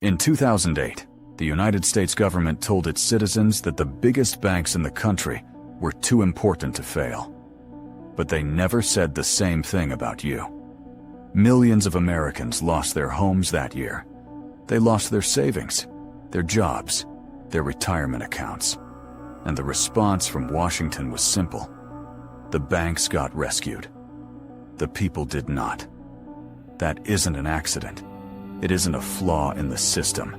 In 2008, the United States government told its citizens that the biggest banks in the country were too important to fail. But they never said the same thing about you. Millions of Americans lost their homes that year. They lost their savings, their jobs, their retirement accounts. And the response from Washington was simple. The banks got rescued. The people did not. That isn't an accident. It isn't a flaw in the system.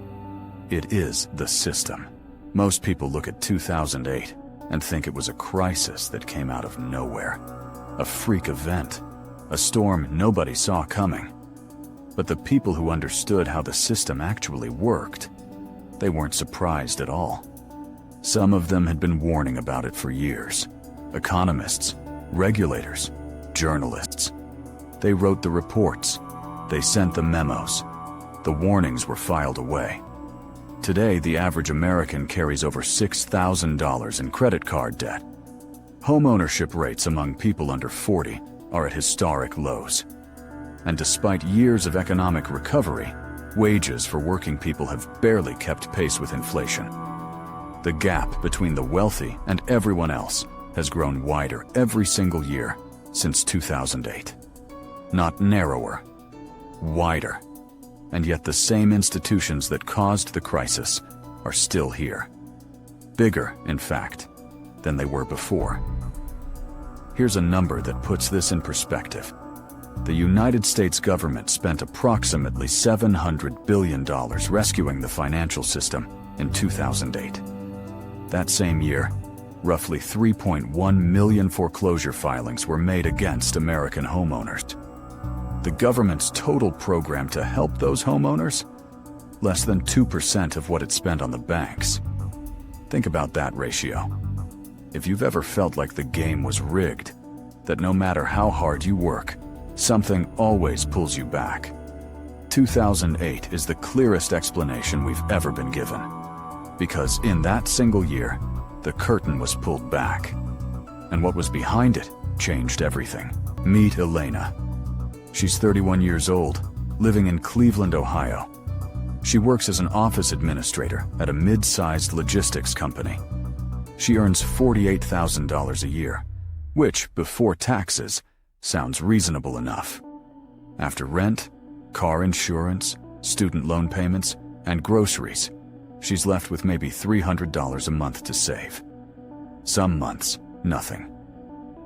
It is the system. Most people look at 2008 and think it was a crisis that came out of nowhere. A freak event. A storm nobody saw coming. But the people who understood how the system actually worked, they weren't surprised at all. Some of them had been warning about it for years. Economists, regulators, journalists. They wrote the reports. They sent the memos. The warnings were filed away. Today, the average American carries over $6,000 in credit card debt. Homeownership rates among people under 40 are at historic lows. And despite years of economic recovery, wages for working people have barely kept pace with inflation. The gap between the wealthy and everyone else has grown wider every single year since 2008. Not narrower, wider. And yet the same institutions that caused the crisis are still here. Bigger, in fact, than they were before. Here's a number that puts this in perspective. The United States government spent approximately $700 billion rescuing the financial system in 2008. That same year, roughly 3.1 million foreclosure filings were made against American homeowners. The government's total program to help those homeowners? Less than 2% of what it spent on the banks. Think about that ratio. If you've ever felt like the game was rigged, that no matter how hard you work, something always pulls you back. 2008 is the clearest explanation we've ever been given. Because in that single year, the curtain was pulled back. And what was behind it changed everything. Meet Elena. She's 31 years old, living in Cleveland, Ohio. She works as an office administrator at a mid-sized logistics company. She earns $48,000 a year, which, before taxes, sounds reasonable enough. After rent, car insurance, student loan payments, and groceries, she's left with maybe $300 a month to save. Some months, nothing.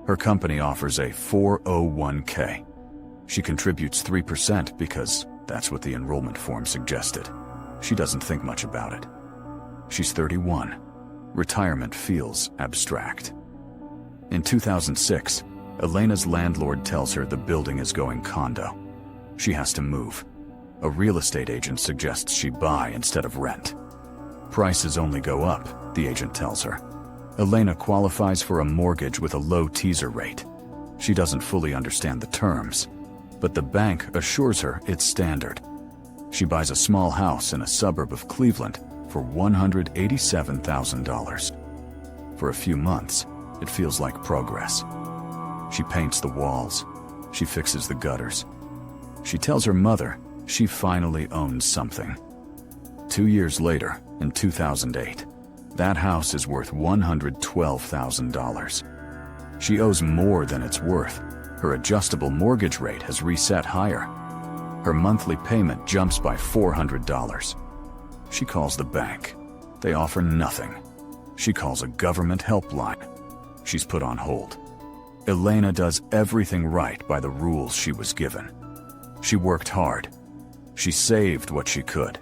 Her company offers a 401k. She contributes 3% because that's what the enrollment form suggested. She doesn't think much about it. She's 31. Retirement feels abstract. In 2006, Elena's landlord tells her the building is going condo. She has to move. A real estate agent suggests she buy instead of rent. Prices only go up, the agent tells her. Elena qualifies for a mortgage with a low teaser rate. She doesn't fully understand the terms, but the bank assures her it's standard. She buys a small house in a suburb of Cleveland for $187,000. For a few months, it feels like progress. She paints the walls. She fixes the gutters. She tells her mother she finally owns something. 2 years later, in 2008, that house is worth $112,000. She owes more than it's worth. Her adjustable mortgage rate has reset higher. Her monthly payment jumps by $400. She calls the bank. They offer nothing. She calls a government helpline. She's put on hold. Elena does everything right by the rules she was given. She worked hard. She saved what she could.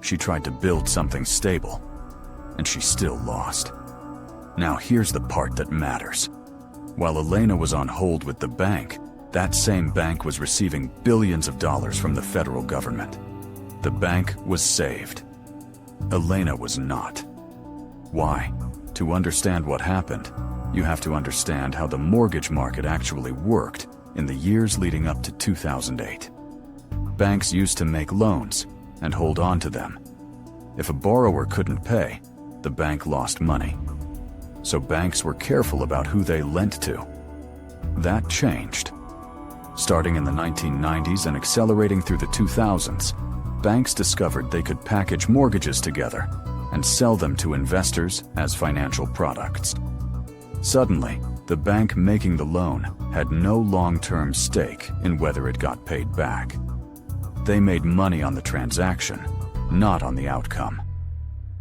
She tried to build something stable. And she still lost. Now here's the part that matters. While Elena was on hold with the bank, that same bank was receiving billions of dollars from the federal government. The bank was saved. Elena was not. Why? To understand what happened, you have to understand how the mortgage market actually worked in the years leading up to 2008. Banks used to make loans and hold on to them. If a borrower couldn't pay, the bank lost money. So banks were careful about who they lent to. That changed. Starting in the 1990s and accelerating through the 2000s, banks discovered they could package mortgages together and sell them to investors as financial products. Suddenly, the bank making the loan had no long-term stake in whether it got paid back. They made money on the transaction, not on the outcome.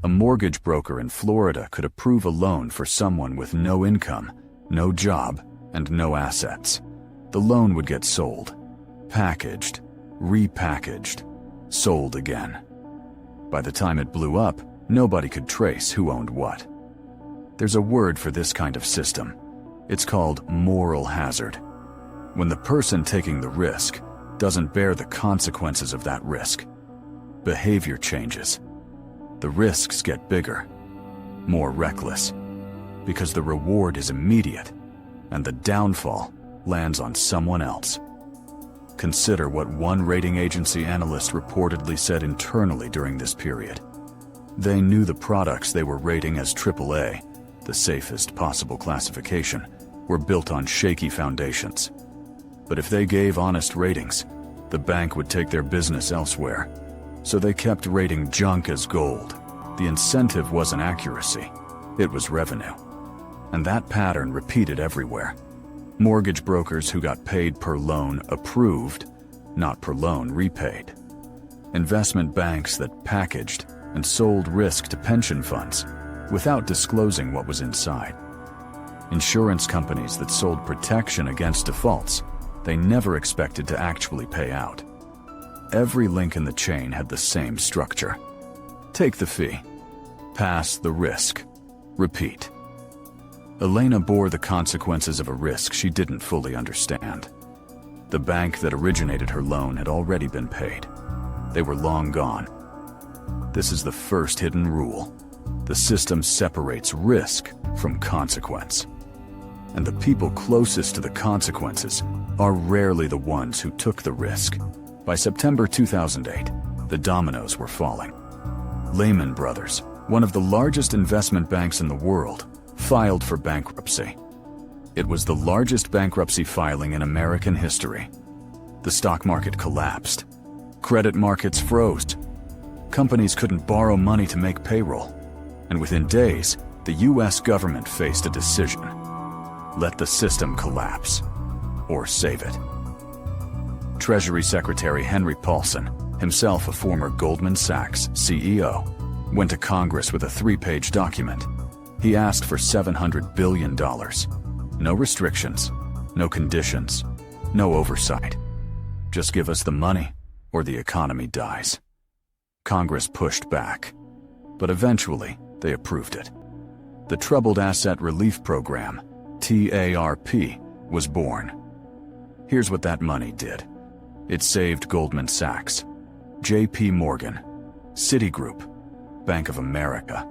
A mortgage broker in Florida could approve a loan for someone with no income, no job, and no assets. The loan would get sold, packaged, repackaged, sold again. By the time it blew up, nobody could trace who owned what. There's a word for this kind of system. It's called moral hazard. When the person taking the risk doesn't bear the consequences of that risk, behavior changes. The risks get bigger, more reckless, because the reward is immediate and the downfall lands on someone else. Consider what one rating agency analyst reportedly said internally during this period. They knew the products they were rating as AAA, the safest possible classification, were built on shaky foundations. But if they gave honest ratings, the bank would take their business elsewhere. So they kept rating junk as gold. The incentive wasn't accuracy, it was revenue. And that pattern repeated everywhere. Mortgage brokers who got paid per loan approved, not per loan repaid. Investment banks that packaged and sold risk to pension funds without disclosing what was inside. Insurance companies that sold protection against defaults they never expected to actually pay out. Every link in the chain had the same structure. Take the fee. Pass the risk. Repeat. Elena bore the consequences of a risk she didn't fully understand. The bank that originated her loan had already been paid. They were long gone. This is the first hidden rule. The system separates risk from consequence. And the people closest to the consequences are rarely the ones who took the risk. By September 2008, the dominoes were falling. Lehman Brothers, one of the largest investment banks in the world, filed for bankruptcy. It was the largest bankruptcy filing in American history. The stock market collapsed. Credit markets froze. Companies couldn't borrow money to make payroll. And within days, the US government faced a decision. Let the system collapse, or save it. Treasury Secretary Henry Paulson, himself a former Goldman Sachs CEO, went to Congress with a 3-page document. He asked for $700 billion. No restrictions, no conditions, no oversight. Just give us the money, or the economy dies. Congress pushed back, but eventually they approved it. The Troubled Asset Relief Program, TARP, was born. Here's what that money did. It saved Goldman Sachs, JP Morgan, Citigroup, Bank of America.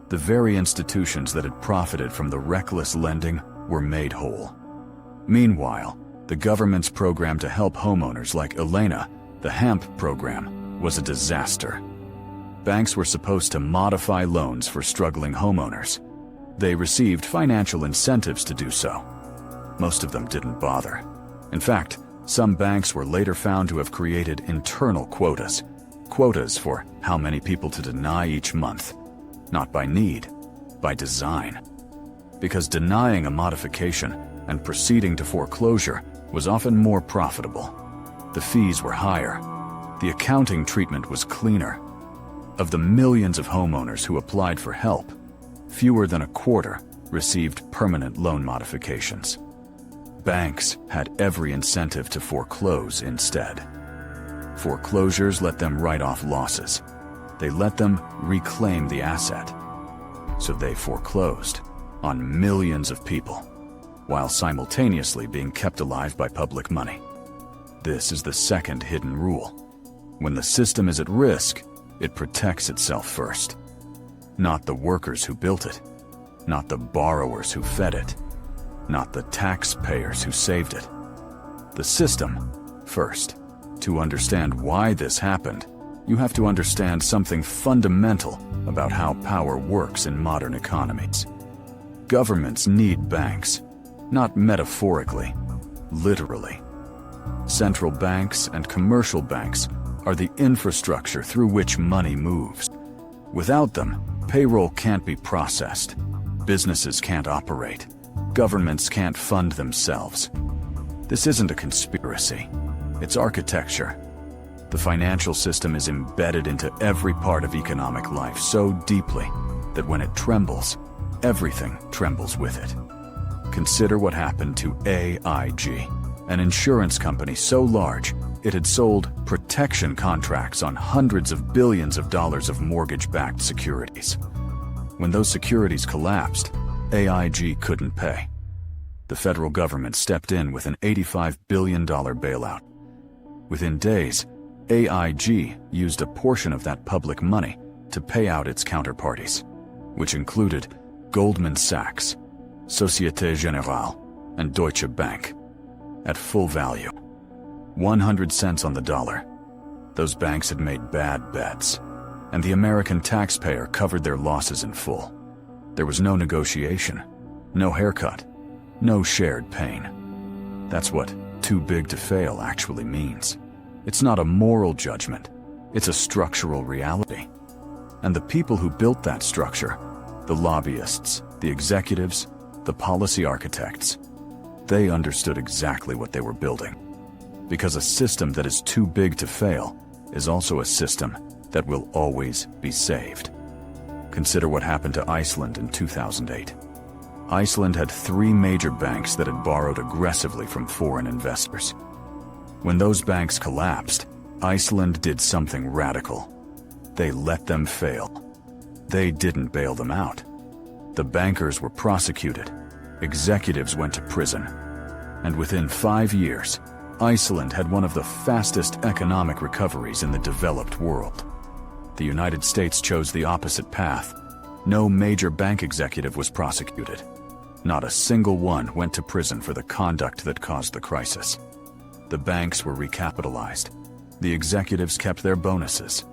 The very institutions that had profited from the reckless lending were made whole. Meanwhile, the government's program to help homeowners like Elena, the HAMP program, was a disaster. Banks were supposed to modify loans for struggling homeowners. They received financial incentives to do so. Most of them didn't bother. In fact, some banks were later found to have created internal quotas for how many people to deny each month. Not by need, by design. Because denying a modification and proceeding to foreclosure was often more profitable. The fees were higher. The accounting treatment was cleaner. Of the millions of homeowners who applied for help, fewer than a quarter received permanent loan modifications. Banks had every incentive to foreclose instead. Foreclosures let them write off losses. They let them reclaim the asset. So they foreclosed on millions of people, while simultaneously being kept alive by public money. This is the second hidden rule. When the system is at risk, it protects itself first. Not the workers who built it, not the borrowers who fed it, not the taxpayers who saved it. The system first. To understand why this happened, you have to understand something fundamental about how power works in modern economies. Governments need banks, not metaphorically, literally. Central banks and commercial banks are the infrastructure through which money moves. Without them, payroll can't be processed, businesses can't operate, governments can't fund themselves. This isn't a conspiracy, it's architecture. The financial system is embedded into every part of economic life so deeply that when it trembles, everything trembles with it. Consider what happened to AIG, an insurance company so large it had sold protection contracts on hundreds of billions of dollars of mortgage-backed securities. When those securities collapsed, AIG couldn't pay. The federal government stepped in with an $85 billion bailout. Within days, AIG used a portion of that public money to pay out its counterparties, which included Goldman Sachs, Société Générale, and Deutsche Bank, at full value. 100 cents on the dollar. Those banks had made bad bets, and the American taxpayer covered their losses in full. There was no negotiation, no haircut, no shared pain. That's what too big to fail actually means. It's not a moral judgment, it's a structural reality. And the people who built that structure, the lobbyists, the executives, the policy architects, they understood exactly what they were building. Because a system that is too big to fail is also a system that will always be saved. Consider what happened to Iceland in 2008. Iceland had 3 major banks that had borrowed aggressively from foreign investors. When those banks collapsed, Iceland did something radical. They let them fail. They didn't bail them out. The bankers were prosecuted, executives went to prison, and within 5 years, Iceland had one of the fastest economic recoveries in the developed world. The United States chose the opposite path. No major bank executive was prosecuted. Not a single one went to prison for the conduct that caused the crisis. The banks were recapitalized. The executives kept their bonuses.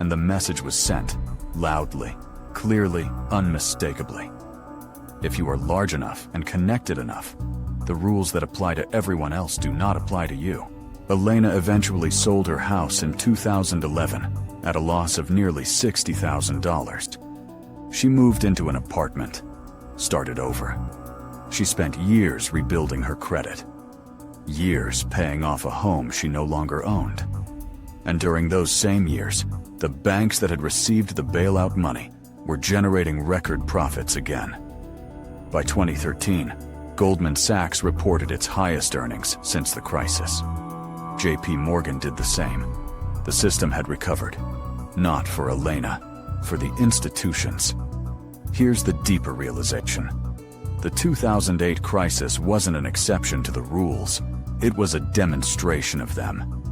And the message was sent, loudly, clearly, unmistakably. If you are large enough and connected enough, the rules that apply to everyone else do not apply to you. Elena eventually sold her house in 2011 at a loss of nearly $60,000. She moved into an apartment, started over. She spent years rebuilding her credit, years paying off a home she no longer owned. And during those same years, the banks that had received the bailout money were generating record profits again. By 2013, Goldman Sachs reported its highest earnings since the crisis. JP Morgan did the same. The system had recovered. Not for Elena, for the institutions. Here's the deeper realization. The 2008 crisis wasn't an exception to the rules. It was a demonstration of them.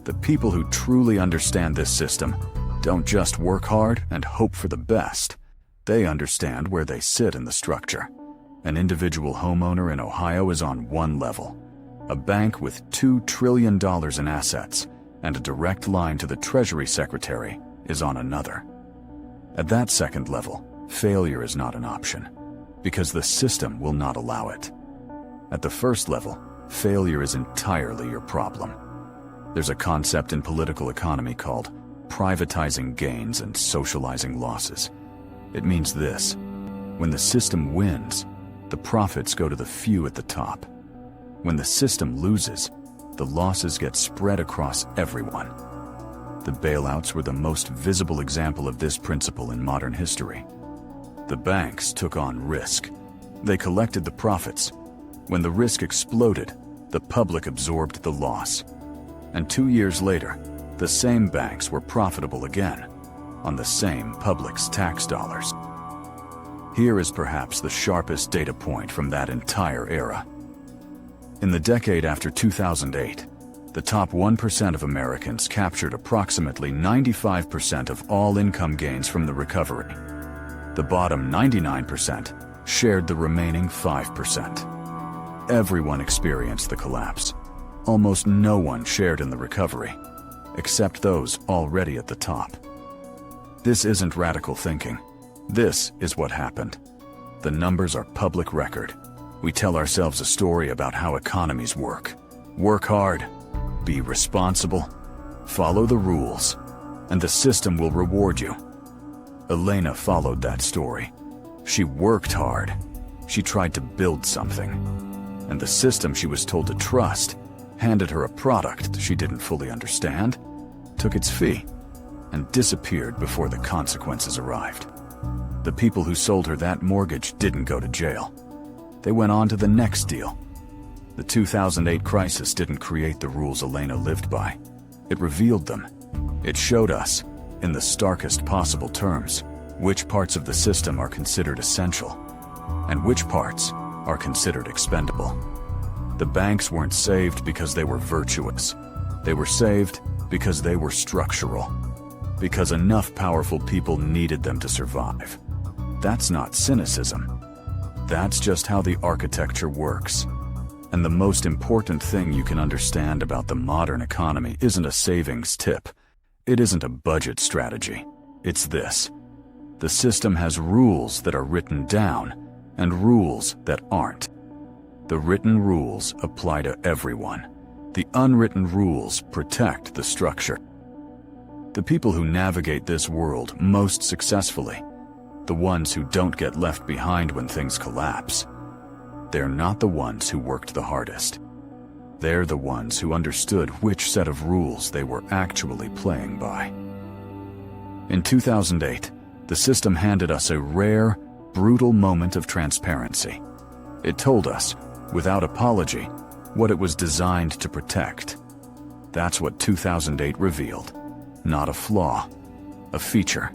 The people who truly understand this system don't just work hard and hope for the best. They understand where they sit in the structure. An individual homeowner in Ohio is on one level. A bank with $2 trillion in assets and a direct line to the Treasury Secretary is on another. At that second level, failure is not an option, because the system will not allow it. At the first level, failure is entirely your problem. There's a concept in political economy called privatizing gains and socializing losses. It means this: when the system wins, the profits go to the few at the top. When the system loses, the losses get spread across everyone. The bailouts were the most visible example of this principle in modern history. The banks took on risk. They collected the profits. When the risk exploded, the public absorbed the loss. And 2 years later, the same banks were profitable again, on the same public's tax dollars. Here is perhaps the sharpest data point from that entire era. In the decade after 2008, the top 1% of Americans captured approximately 95% of all income gains from the recovery. The bottom 99% shared the remaining 5%. Everyone experienced the collapse. Almost no one shared in the recovery, except those already at the top. This isn't radical thinking. This is what happened. The numbers are public record. We tell ourselves a story about how economies work. Work hard, be responsible, Follow the rules, and the system will reward you. Elena followed that story. She worked hard. She tried to build something. And the system she was told to trust handed her a product she didn't fully understand, took its fee, and disappeared before the consequences arrived. The people who sold her that mortgage didn't go to jail. They went on to the next deal. The 2008 crisis didn't create the rules Elena lived by. It revealed them. It showed us, in the starkest possible terms, which parts of the system are considered essential, and which parts are considered expendable. The banks weren't saved because they were virtuous. They were saved because they were structural. Because enough powerful people needed them to survive. That's not cynicism. That's just how the architecture works. And the most important thing you can understand about the modern economy isn't a savings tip. It isn't a budget strategy. It's this. The system has rules that are written down and rules that aren't. The written rules apply to everyone. The unwritten rules protect the structure. The people who navigate this world most successfully, the ones who don't get left behind when things collapse, they're not the ones who worked the hardest. They're the ones who understood which set of rules they were actually playing by. In 2008, the system handed us a rare, brutal moment of transparency. It told us, without apology, what it was designed to protect. That's what 2008 revealed. Not a flaw, a feature.